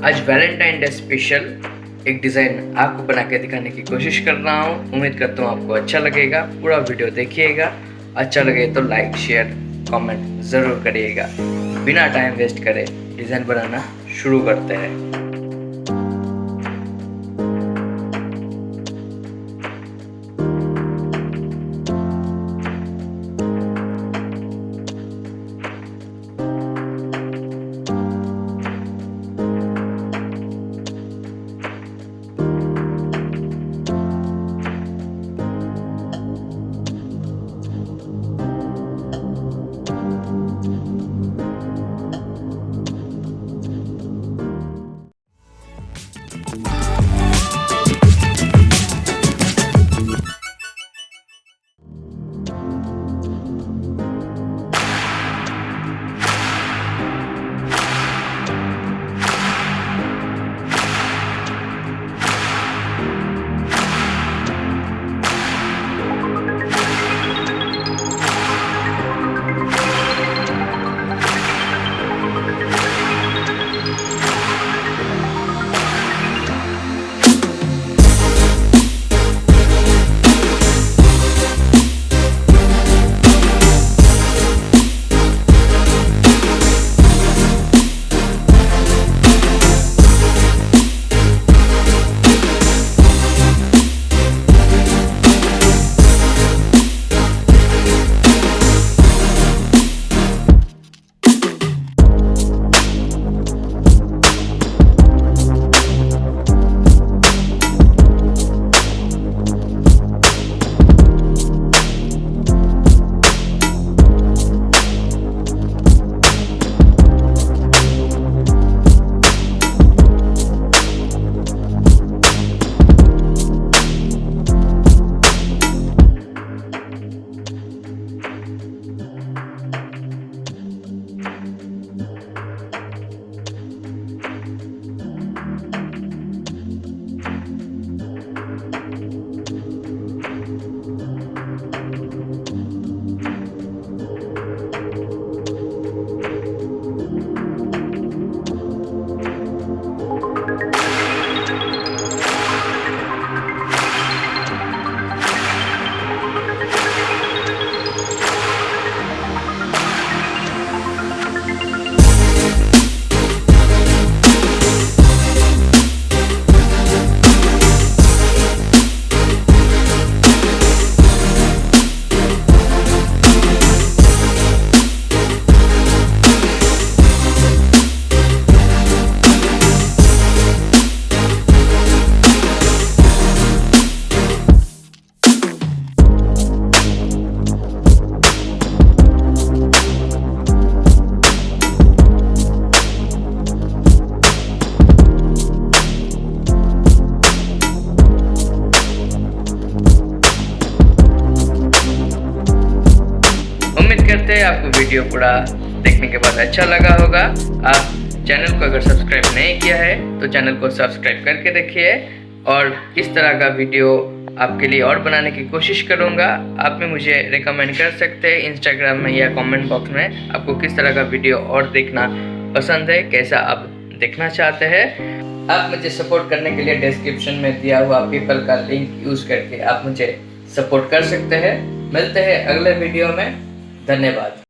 आज Valentine day special एक design आपको बना के दिखाने की कोशिश कर रहा हूँ। उम्मीद करता हूँ आपको अच्छा लगेगा। पूरा वीडियो देखिएगा। अच्छा लगे तो लाइक शेयर कमेंट ज़रूर करिएगा। बिना टाइम वेस्ट करे डिज़ाइन बनाना शुरू करते हैं। करते हैं आपको वीडियो पूरा देखने के बाद अच्छा लगा होगा। आप चैनल को अगर सब्सक्राइब नहीं किया है तो चैनल को सब्सक्राइब करके रखिए और इस तरह का वीडियो आपके लिए और बनाने की कोशिश करूँगा। आप में मुझे रिकमेंड कर सकते हैं इंस्टाग्राम में या कमेंट बॉक्स में आपको किस तरह का वीडियो और देखना पसंद है, कैसा आप देखना चाहते हैं। आप मुझे सपोर्ट करने के लिए डिस्क्रिप्शन में दिया हुआ पेपल का लिंक यूज़ करके आप मुझे सपोर्ट कर सकते हैं। मिलते हैं अगले वीडियो में। धन्यवाद।